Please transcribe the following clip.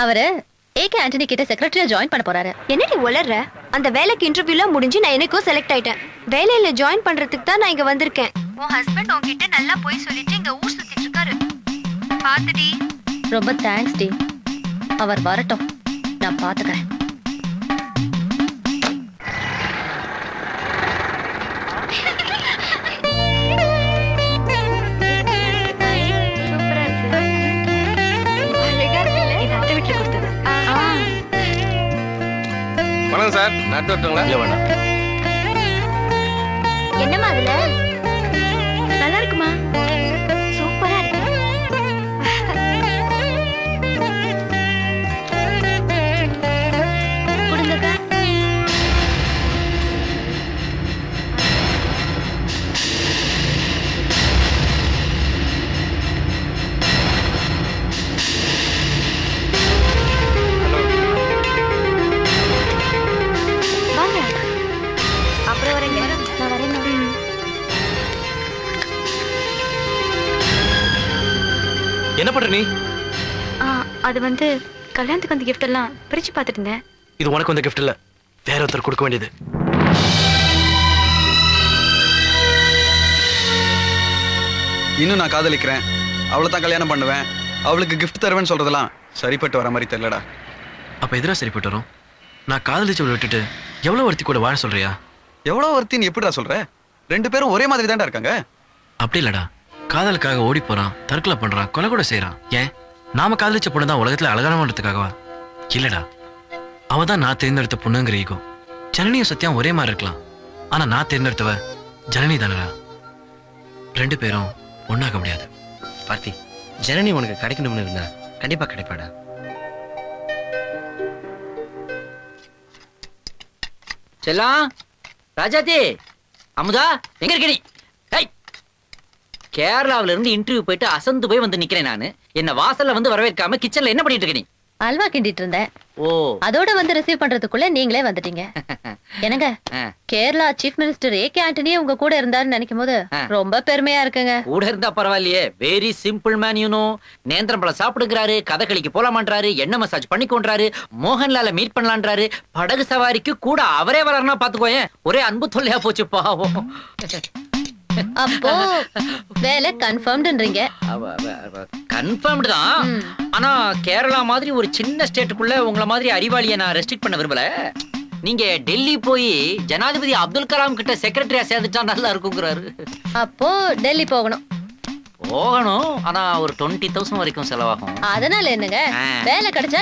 அவரு ஏகே ஆண்டனி கிட்ட செக்ரட்டரியா ஜாயின் பண்ண போறாரு. என்னடி உளர்ற? அந்த வேலைக்கு இன்டர்வியூலாம் முடிஞ்சு நான் எனக்கும் செலக்ட் ஆயிட்டேன். வேலையில ஜாயின் பண்றதுக்கு தான் நான் இங்க வந்திருக்கேன். உன் ஹஸ்பண்ட் உன்கிட்ட நல்லா போய் சொல்லிட்டு இங்க ஊர் சுத்திட்டு இருக்காரு. பாத்துடி. ரொம்ப தேங்க்ஸ் டி. அவர் வரட்டும், நான் பாத்துக்கிறேன். வணக்கம் சார், நட்டு வரட்டுங்களா? இல்லை வேணாம். என்னம்மா அதுல? நல்லா இருக்குமா? சூப்பரா இருக்கு. கொடுங்கக்கா. வாங்க. அப்புறம் வரேங்க. நான் வரேன். என்ன பண்ற நீ? அது வந்து கல்யாணத்துக்கு அந்த கிஃப்ட் எல்லாம் பிரிச்சு பார்த்துட்டு இருந்தேன். இது உனக்கு வந்த கிஃப்ட் இல்ல, வேற ஒருத்தர் கொடுக்க வேண்டியது. இன்னும் நான் காதலிக்கிறேன், அவளை தான் கல்யாணம் பண்ணுவேன், அவளுக்கு கிஃப்ட் தருவேன்னு சொல்றதெல்லாம் சரிப்பட்டு வர மாதிரி தெரியலடா. அப்ப எதிரா சரிப்பட்டு வரும்? நான் காதலிச்சவளை விட்டுட்டு எவ்வளவு ஒருத்தி கூட வாழ சொல்றியா? எவ்வளவு ஒருத்தின்னு எப்படிடா சொல்ற? ரெண்டு பேரும் ஒரே மாதிரி தான்டா இருக்காங்க. அப்படி இல்லடா, காதலுக்காக ஓடி போறான், தற்கொலை பண்றான், கொலை கூட செய்யறான். ஏன் நாம காதலிச்ச பொண்ணு தான் உலகத்துல அழகானவன்றதுக்காகவா? இல்லடா, அவ தான் நான் தேர்ந்தெடுத்த பொண்ணுங்கிற ஈகோ. ஜனனியும் சத்தியம் ஒரே மாதிரி இருக்கலாம், ஆனா நான் தேர்ந்தெடுத்தவ ஜனனி தானடா. ரெண்டு பேரும் ஒண்ணாக முடியாது. பார்த்தி, ஜனனி உனக்கு கிடைக்கணும்னு இருந்தா கண்டிப்பா கிடைப்பாடா. செல்லாம், ராஜாத்தி, அமுதா, எங்க இருக்க நீ? கேரளாவில இருந்து இன்டர்வியூ போயிட்டு அசந்து போய் வந்து நிக்கிறேன் நானு. என்ன வாசல்ல வந்து வரவேற்காம கிச்சன்ல என்ன பண்ணிட்டு இருக்க நீ? அல்வா கிண்டிட்டு இருந்தேன். ஓ, அதோட வந்து ரிசீவ் பண்றதுக்குள்ள நீங்களே வந்துட்டீங்க. என்னங்க, கேரளா சீஃப் மினிஸ்டர் ஏகே ஆண்டனியே உங்க கூட இருந்தாருன்னு நினைக்கும் போது ரொம்ப பெருமையா இருக்குங்க. கூட இருந்தா பரவாயில்லையே. Very simple man you know. நேந்திரம் பழம் சாப்பிடுங்கிறாரு, கதகளிக்கு போலாமான்றாரு, எண்ணெய் மசாஜ் பண்ணிக்கொண்டாரு, மோகன்லால மீட் பண்ணலான்றாரு, படகு சவாரிக்கு கூட அவரே வராருன்னா பாத்துக்கோயேன். ஒரே அன்பு தொல்லையா போச்சு பாவம். அப்போ வேலை கன்ஃபர்ம்டுன்றீங்க? கன்ஃபர்ம்டு தான். ஆனா கேரளா மாதிரி ஒரு சின்ன ஸ்டேட்டுக்குள்ள உங்கள மாதிரி அறிவாளியை நான் ரெஸ்ட்ரிக்ட் பண்ண விரும்பல. நீங்க டெல்லி போய் ஜனாதிபதி அப்துல் கலாம் கிட்ட செக்ரட்டரியா சேர்ந்துட்டா நல்லா இருக்குங்கிறாரு. அப்போ டெல்லி போகணும். போகணும், ஆனா ஒரு 20,000 வரைக்கும் செலவாகும். அதனால என்னங்க, வேலை கிடைச்சா